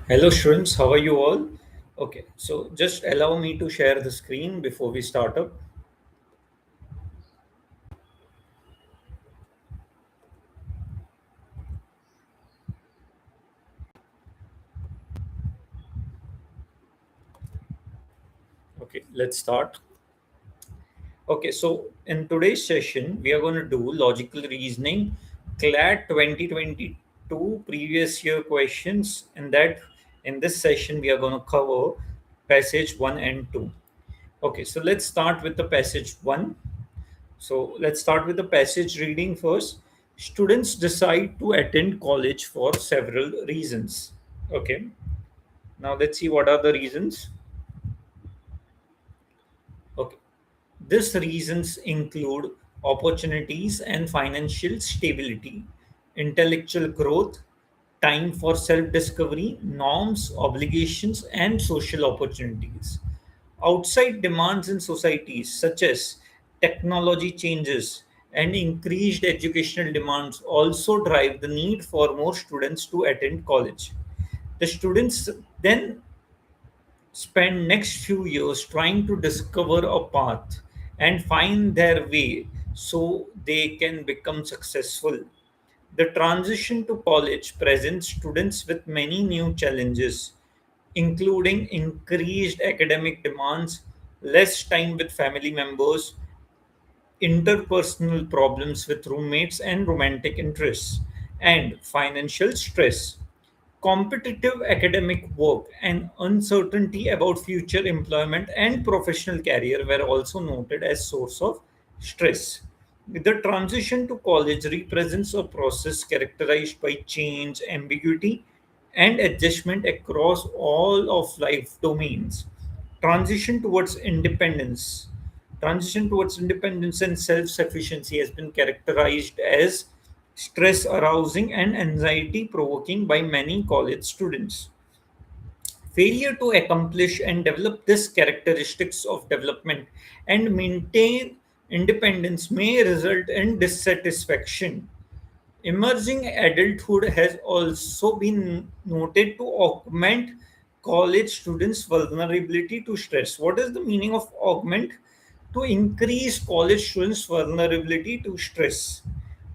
Hello, students. How are you all? Okay, so just allow me to share the screen before we start up. Okay, let's start. Okay, so in today's session, we are going to do logical reasoning, CLAT 2022 previous year questions, and that in this session, we are going to cover passage 1 and 2. Okay, so let's start with the passage 1. So let's start with the passage reading first. Students decide to attend college for several reasons. Okay. Now let's see what are the reasons. Okay. These reasons include opportunities and financial stability, intellectual growth, time for self discovery, norms, obligations, and social opportunities. Outside demands in societies, such as technology changes and increased educational demands, also drive the need for more students to attend college. The students then spend next few years trying to discover a path and find their way so they can become successful. The transition to college presents students with many new challenges, including increased academic demands, less time with family members, interpersonal problems with roommates and romantic interests, and financial stress. Competitive academic work and uncertainty about future employment and professional career were also noted as source of stress. The transition to college represents a process characterized by change, ambiguity, and adjustment across all of life domains. Transition towards independence. Transition towards independence and self sufficiency has been characterized as stress arousing and anxiety provoking by many college students. Failure to accomplish and develop these characteristics of development and maintain independence may result in dissatisfaction. Emerging adulthood has also been noted to augment college students' vulnerability to stress. What is the meaning of augment? To increase college students' vulnerability to stress.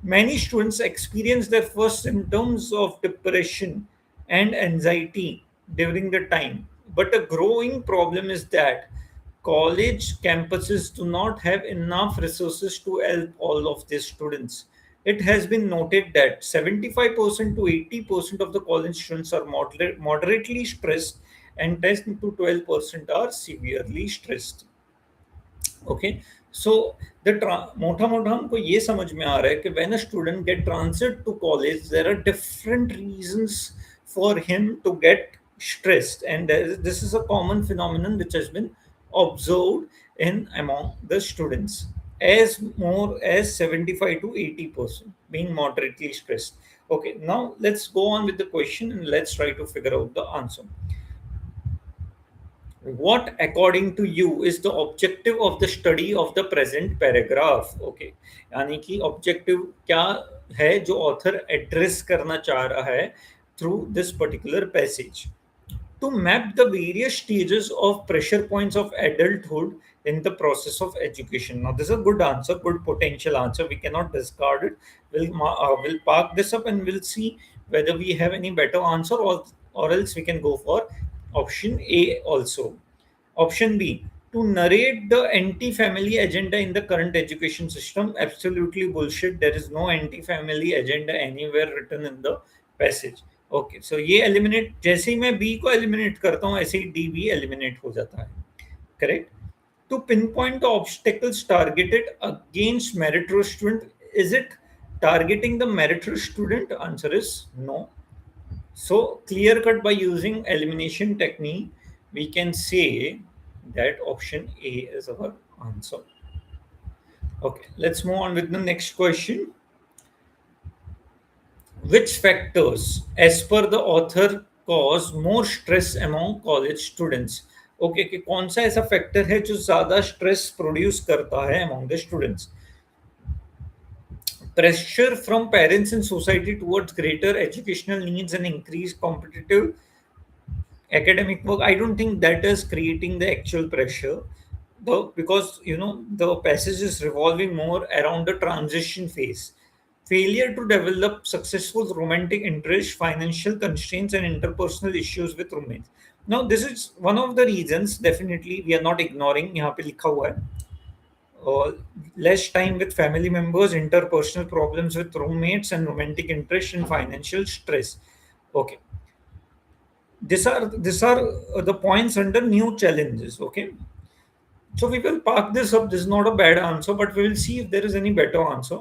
Many students experience their first symptoms of depression and anxiety during the time. But a growing problem is that college campuses do not have enough resources to help all of these students. It has been noted that 75% to 80% of the college students are moderately stressed and 10 to 12% are severely stressed. Okay so the मोटा मोटा हमको ये समझ में आ रहा है कि when a student get transferred to college there are different reasons for him to get stressed, and this is a common phenomenon which has been observed in among the students, as more as 75 to 80% being moderately stressed. Okay, now let's go on with the question and let's try to figure out the answer. What according to you is the objective of the study of the present paragraph? Okay, यानी कि objective क्या है जो author address करना चाह रहा है through this particular passage? To map the various stages of pressure points of adulthood in the process of education. Now, this is a good answer, good potential answer. We cannot discard it. We'll park this up and we'll see whether we have any better answer, or else we can go for option A also. Option B, to narrate the anti family agenda in the current education system. Absolutely bullshit. There is no anti family agenda anywhere written in the passage. Okay so ये eliminate, जैसे ही मैं B को eliminate करता हूँ ऐसे ही D भी eliminate हो जाता है. Correct. To pinpoint obstacles targeted against meritorious student, is it targeting the meritorious student? Answer is no. So clear cut, by using elimination technique we can say that option A is our answer. Okay, let's move on with the next question. Which factors, as per the author, cause more stress among college students? Okay, कि कौन सा ऐसा factor है जो ज्यादा stress produce करता है among the students? Pressure from parents and society towards greater educational needs and increased competitive academic work, I don't think that is creating the actual pressure, though, because the passage is revolving more around the transition phase. Failure to develop successful romantic interest, financial constraints, and interpersonal issues with roommates. Now this is one of the reasons, definitely we are not ignoring, यहाँ पे लिखा हुआ है, less time with family members, interpersonal problems with roommates, and romantic interest and financial stress. Okay, these are the points under new challenges. Okay, so we will park this up. This is not a bad answer, but we will see if there is any better answer.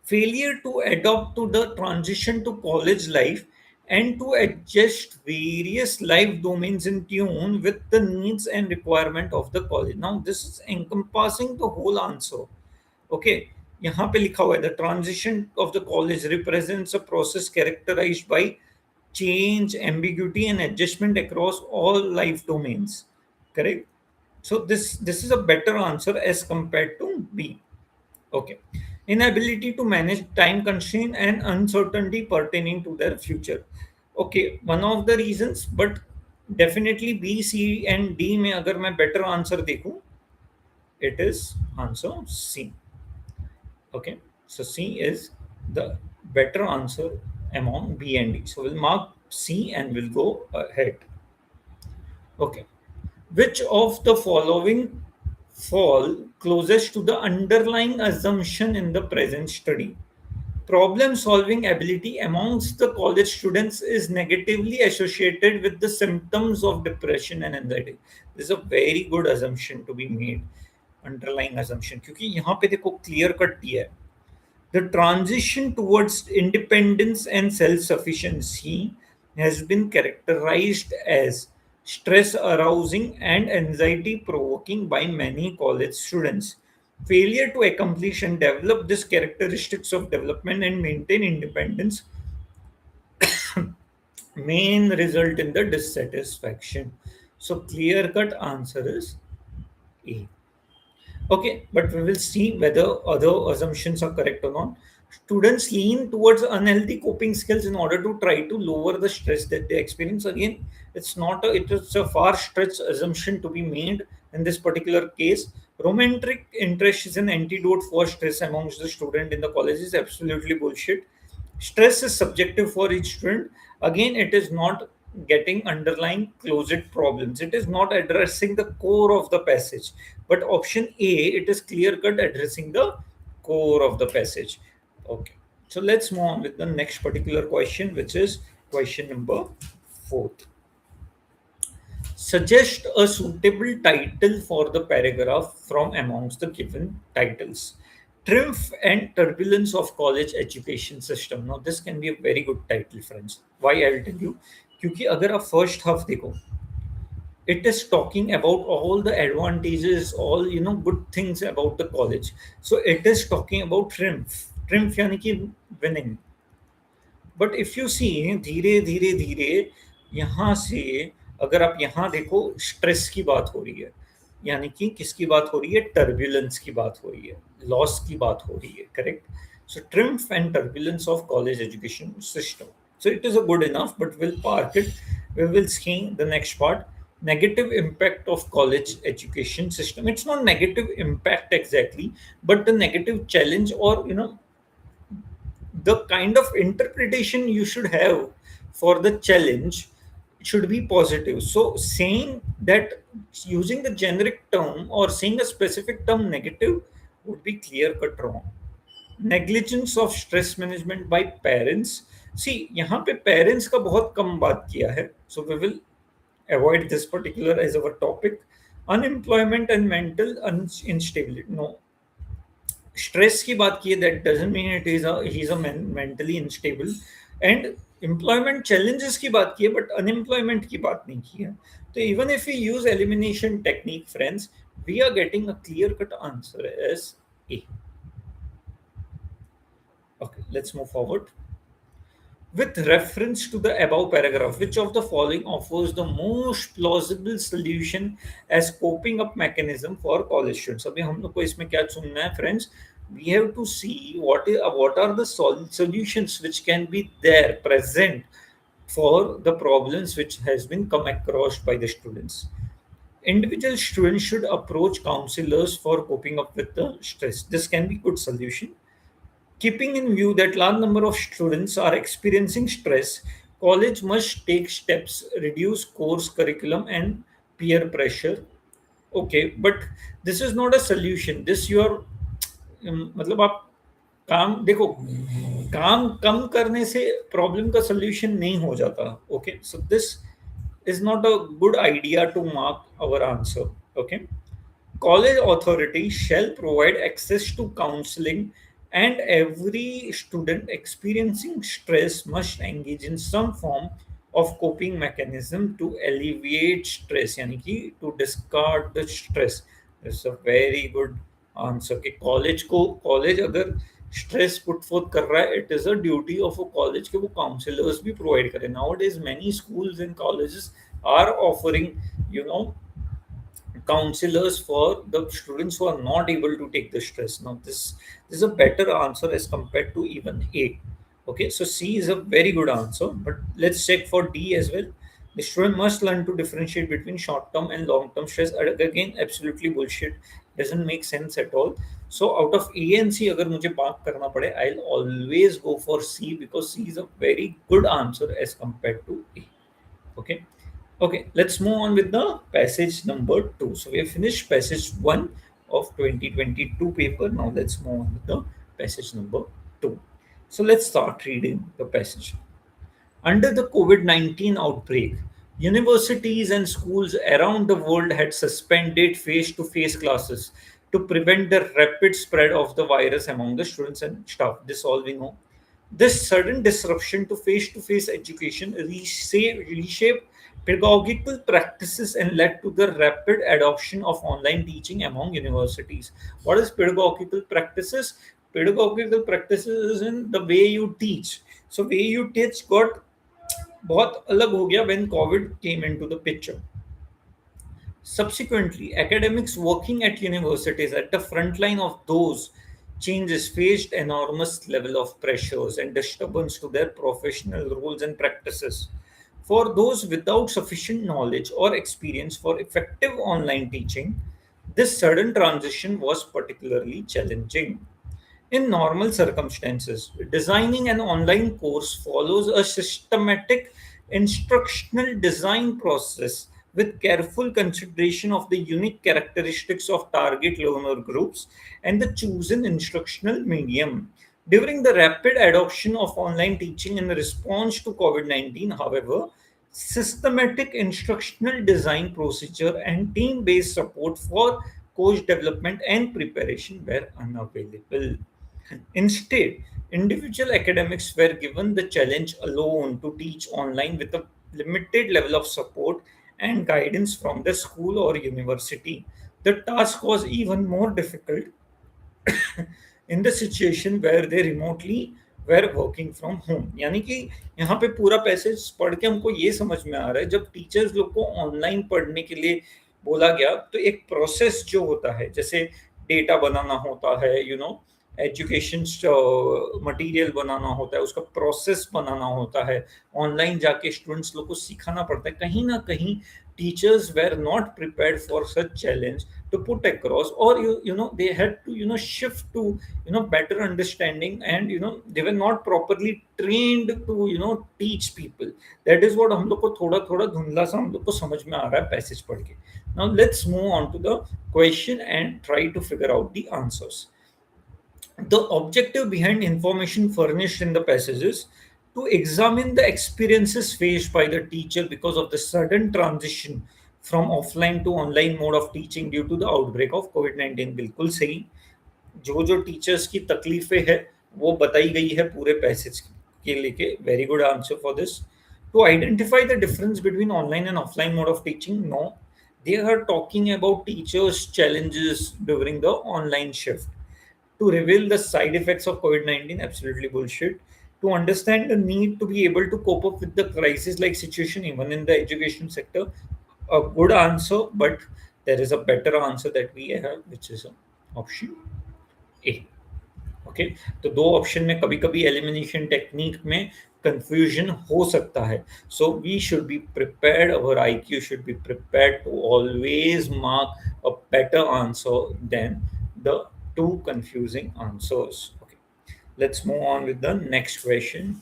Failure to adapt to the transition to college life and to adjust various life domains in tune with the needs and requirement of the college. Now this is encompassing the whole answer. Okay, यहाँ पे लिखा हुआ है, the transition of the college represents a process characterized by change, ambiguity, and adjustment across all life domains. Correct. So this is a better answer as compared to B. Okay. Inability to manage time constraint and uncertainty pertaining to their future. Okay, one of the reasons, but definitely B, C, and D में अगर मैं better answer देखूं, it is answer C. Okay, so C is the better answer among B and D. So we'll mark C and we'll go ahead. Okay, which of the following fall closest to the underlying assumption in the present study? Problem solving ability amongst the college students is negatively associated with the symptoms of depression and anxiety. This is a very good assumption to be made, underlying assumption, क्योंकि यहाँ पे देखो clear cut दिया है. The transition towards independence and self sufficiency has been characterized as stress arousing and anxiety provoking by many college students. Failure to accomplish and develop these characteristics of development and maintain independence may result in the dissatisfaction. So, clear cut answer is A. Okay, but we will see whether other assumptions are correct or not. Students lean towards unhealthy coping skills in order to try to lower the stress that they experience. Again, it is a far stretched assumption to be made in this particular case. Romantic interest is an antidote for stress amongst the student in the college is absolutely bullshit. Stress is subjective for each student. Again, it is not getting underlying closet problems. It is not addressing the core of the passage. But option A, it is clear cut addressing the core of the passage. Okay. So let's move on with the next particular question, which is question number 4. Suggest a suitable title for the paragraph from amongst the given titles. Triumph and Turbulence of College Education System. Now, this can be a very good title, friends. Why I'll tell you? क्योंकि अगर आप first half देखो, it is talking about all the advantages, all good things about the college. So it is talking about triumph. Triumph यानी कि winning. But if you see धीरे धीरे धीरे यहाँ से अगर आप यहाँ देखो स्ट्रेस की बात हो रही है, यानी कि किसकी बात हो रही है, टर्बुलेंस की बात हो रही है, लॉस की बात हो रही है. Correct. So triumph and turbulence of college education system. So it is a good enough, but we'll park it. We will see the next part. Negative impact of college education system. It's not negative impact exactly, but the negative challenge, or the kind of interpretation you should have for the challenge should be positive. So saying that, using the generic term or saying a specific term negative would be clear cut wrong. Negligence of stress management by parents. See, यहाँ पे parents का बहुत कम बात किया है. So we will avoid this particular as our topic. Unemployment and mental instability. No, stress की बात की है, that doesn't mean it is he is a mentally unstable. And employment challenges की बात की है, बट अनएम्प्लॉयमेंट की बात नहीं की है. तो even if we use elimination technique, friends, we are getting a clear cut answer as A. Okay, let's move forward. With reference to the above paragraph, which of the following offers the most plausible solution as coping up mechanism for college students? अभी हम लोग को इसमें क्या सुनना है, friends? We have to see what are the solutions which can be there present for the problems which has been come across by the students. Individual students should approach counselors for coping up with the stress. This can be good solution. Keeping in view that large number of students are experiencing stress, college must take steps, reduce course curriculum and peer pressure. Okay, but this is not a solution. This your मतलब आप काम देखो, काम कम करने से problem का solution नहीं हो जाता. Okay, so this is not a good idea to mark our answer. Okay. College authority shall provide access to counseling, and every student experiencing stress must engage in some form of coping mechanism to alleviate stress, यानी कि to discard the stress. It's a very good answer कि college अगर stress put fourth कर रहा है, it is a duty of a college कि वो counsellors भी प्रोवाइड करें. Now days many schools and colleges are offering, you know, counselors for the students who are not able to take the stress. Now this is a better answer as compared to even A. Okay, so C is a very good answer, but let's check for D as well. The student must learn to differentiate between short term and long term stress. Again, absolutely bullshit, doesn't make sense at all. So out of A and C, अगर मुझे बात करना पड़े, I'll always go for C because C is a very good answer as compared to A. Okay. Okay, let's move on with the passage number 2. So we have finished passage 1 of 2022 paper. Now let's move on with the passage number 2. So let's start reading the passage. Under the COVID 19 outbreak, universities and schools around the world had suspended face to face classes to prevent the rapid spread of the virus among the students and staff. This all we know. This sudden disruption to face education reshaped pedagogical practices and led to the rapid adoption of online teaching among universities. What is pedagogical practices? Pedagogical practices is in the way you teach. So way you teach got बहुत अलग हो गया when COVID came into the picture. Subsequently, academics working at universities at the front line of those changes faced enormous level of pressures and disturbance to their professional roles and practices. For those without sufficient knowledge or experience for effective online teaching, this sudden transition was particularly challenging. In normal circumstances, designing an online course follows a systematic instructional design process with careful consideration of the unique characteristics of target learner groups and the chosen instructional medium. During the rapid adoption of online teaching in response to COVID 19, however, systematic instructional design procedure and team based support for course development and preparation were unavailable. Instead, individual academics were given the challenge alone to teach online with a limited level of support and guidance from the school or university. The task was even more difficult in the situation where they remotely were working from home. यानी कि यहाँ पे पूरा passage पढ़ के हमको ये समझ में आ रहा है, जब टीचर्स लोग को ऑनलाइन पढ़ने के लिए बोला गया तो एक प्रोसेस जो होता है, जैसे डेटा बनाना होता है, यू नो, एजुकेशन मटेरियल बनाना होता है, उसका प्रोसेस बनाना होता है, ऑनलाइन जाके स्टूडेंट्स लोग को सिखाना पड़ता है. कहीं ना कहीं teachers were not prepared for such challenge to put across, or you know they had to shift to better understanding, and they were not properly trained to teach people. That is what हम लोग को थोड़ा थोड़ा धुंधला सा हम लोग को समझ में आ रहा है पैसेज पढ़ के. Now let's move on to the question and try to figure out the answers. The objective behind information furnished in the passages to examine the experiences faced by the teacher because of the sudden transition from offline to online mode of teaching due to the outbreak of COVID-19. बिल्कुल सही. जो जो teachers की तकलीफें है वो बताई गई है पूरे पैसेज के लेके. Very good answer for this. To identify the difference between online and offline mode of teaching, no, they are talking about teachers' challenges during the online shift. To reveal the side effects of COVID 19, absolutely bullshit. To understand the need to be able to cope up with the crisis like situation, even in the education sector, a good answer, but there is a better answer that we have, which is option A. Okay, तो दो option में कभी कभी elimination technique में confusion हो सकता है. So we should be prepared, our IQ should be prepared to always mark a better answer than the two confusing answers. Okay, let's move on with the next question.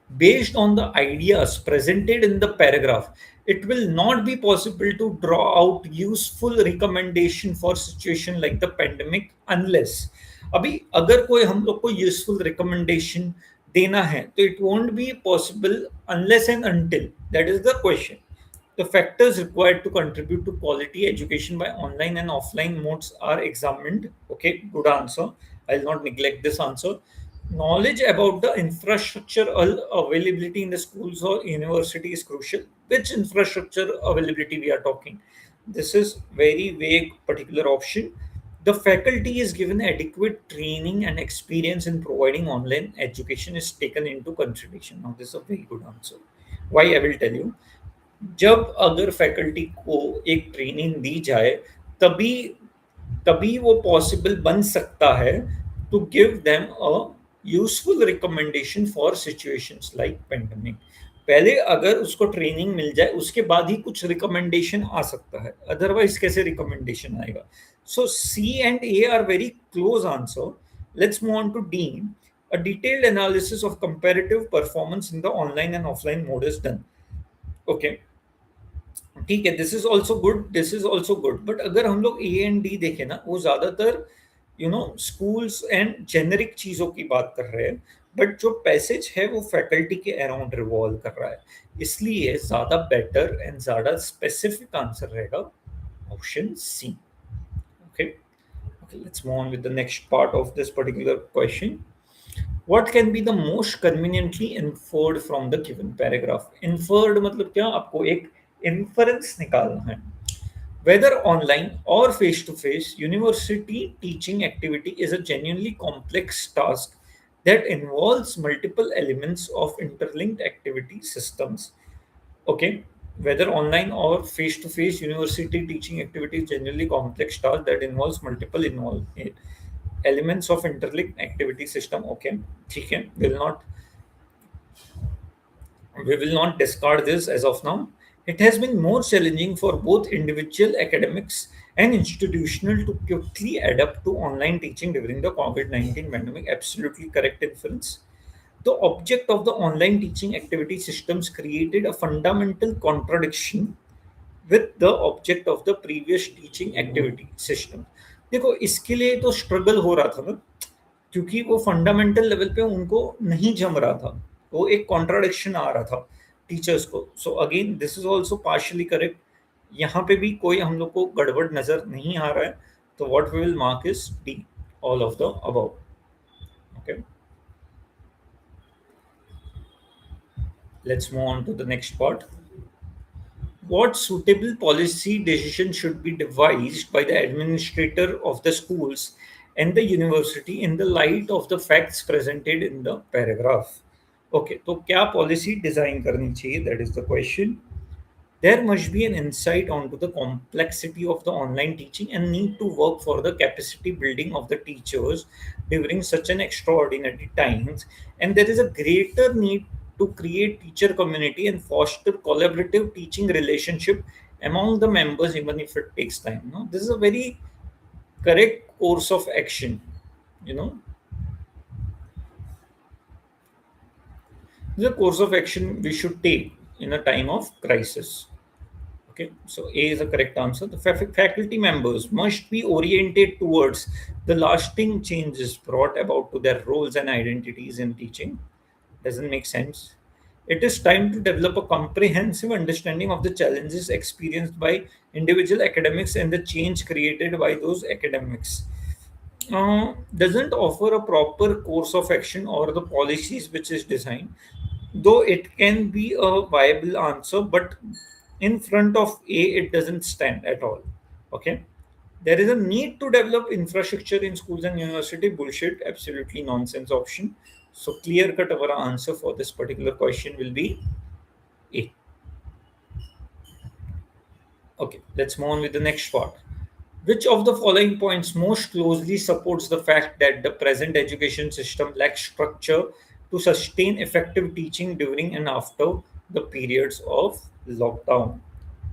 Based on the ideas presented in the paragraph, it will not be possible to draw out useful recommendation for situation like the pandemic unless, अभी अगर कोई हम लोग को useful recommendation देना है तो it won't be possible unless and until, that is the question. The factors required to contribute to quality education by online and offline modes are examined. Okay, good answer. I'll not neglect this answer. Knowledge about the infrastructure availability in the schools or university is crucial. Which infrastructure availability we are talking? This is very vague particular option. The faculty is given adequate training and experience in providing online education is taken into consideration. Now, this is a very good answer. Why, I will tell you. जब अगर faculty को एक training दी जाए, तभी तभी वो possible बन सकता है to give them a useful recommendation for situations like pandemic. पहले अगर उसको ट्रेनिंग मिल जाए उसके बाद ही कुछ रिकमेंडेशन आ सकता है, अदरवाइज कैसे रिकमेंडेशन आएगा. So C and A are very close answer. Let's move on to D. A detailed analysis of comparative performance in the online and offline mode is done. Okay, ठीक है, this is also good, this is also good. But अगर हम लोग A and D देखें ना, वो ज्यादातर schools and generic चीजों की बात कर रहे हैं, बट जो पैसेज है वो फैकल्टी के अराउंड रिवॉल्व कर रहा है. इसलिए ज्यादा बेटर एंड ज्यादा स्पेसिफिक आंसर रहेगा option C. Okay, let's move on with the next part of this particular question. What can be the most conveniently inferred from the given paragraph? Inferred मतलब क्या, आपको एक inference निकालना है. Whether online or face to face, university teaching activity is a genuinely complex task that involves multiple elements of interlinked activity systems. Okay, whether online or face to face, university teaching activity is genuinely complex task that involves multiple elements of interlinked activity system. Okay, ठीक है, we will not discard this as of now. It has been more challenging for both individual academics and institutional to quickly adapt to online teaching during the COVID-19 pandemic. Absolutely correct inference. The object of the online teaching activity systems created a fundamental contradiction with the object of the previous teaching activity system. देखो, इसके लिए तो struggle हो रहा था ना, क्योंकि वो फंडामेंटल लेवल पे उनको नहीं जम रहा था, वो एक कॉन्ट्राडिक्शन आ रहा था टीचर्स को. So again this is also partially correct. यहाँ पे भी कोई हम लोग को गड़बड़ नजर नहीं आ रहा है, तो what we will mark is D, all of the above. Okay, let's move on to the next part. What suitable policy decision should be devised by the administrator of the schools and the university in the light of the facts presented in the paragraph? Okay, तो क्या policy design करनी चाहिए, that is the question. There must be an insight onto the complexity of the online teaching and need to work for the capacity building of the teachers during such an extraordinary times. And there is a greater need to create teacher community and foster collaborative teaching relationship among the members, even if it takes time. No, this is a very correct course of action. You know, this is a course of action we should take in a time of crisis. Okay, so A is the correct answer. The faculty members must be oriented towards the lasting changes brought about to their roles and identities in teaching. Doesn't make sense. It is time to develop a comprehensive understanding of the challenges experienced by individual academics and the change created by those academics. Doesn't offer a proper course of action or the policies which is designed, though it can be a viable answer, but in front of A, it doesn't stand at all. Okay. There is a need to develop infrastructure in schools and university. Bullshit, absolutely nonsense option. So clear cut our answer for this particular question will be A. Okay, let's move on with the next part. Which of the following points most closely supports the fact that the present education system lacks structure to sustain effective teaching during and after the periods of lockdown?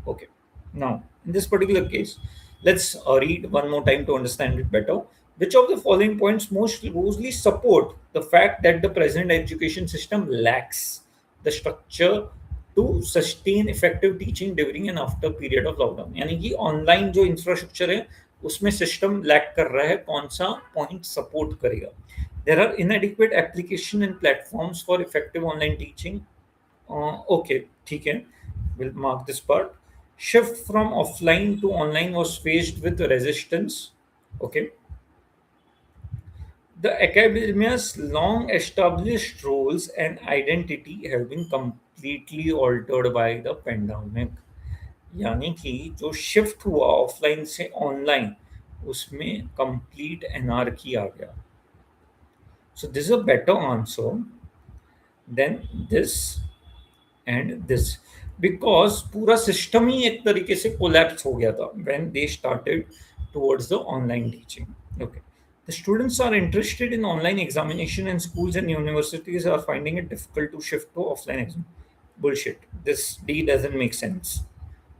Okay. Now, in this particular case, let's read one more time to understand it better. Which of the following points most closely support the fact that the present education system lacks the structure to sustain effective teaching during and after period of lockdown? यानी कि online जो infrastructure है उसमें system lack कर रहा है, कौन सा पॉइंट सपोर्ट करेगा? There are inadequate application and platforms for effective online teaching. Okay, ठीक है. We'll mark this part. Shift from offline to online was faced with resistance. Okay. The academia's long established roles and identity have been completely altered by the pandemic. यानी कि जो shift हुआ offline से online उसमें complete anarchy आ गया. So this is a better answer than this and this because पूरा system ही एक तरीके से कोलैप्स हो गया था when they started towards the online teaching. Okay. The students are interested in online examination and schools and universities are finding it difficult to shift to offline exam. Bullshit. This D doesn't make sense.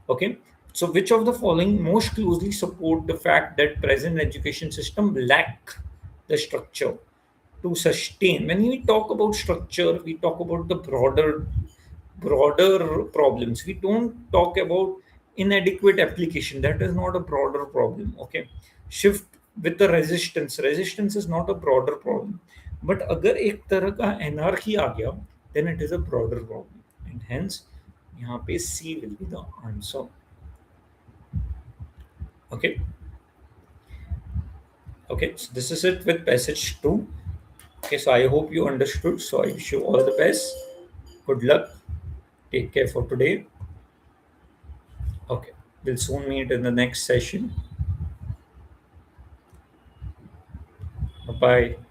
Okay. So which of the following most closely support the fact that present education system lack the structure to sustain? When we talk about structure, we talk about the broader problems. We don't talk about inadequate application. That is not a broader problem. Okay. Shift with the resistance is not a broader problem. But अगर एक तरह का anarchy आ गया then it is a broader problem and hence यहाँ पे C will be the answer. Okay. Okay, so this is it with passage 2. Okay, so I hope you understood. So I wish you all the best. Good luck. Take care for today. Okay, we'll soon meet in the next session. Bye bye.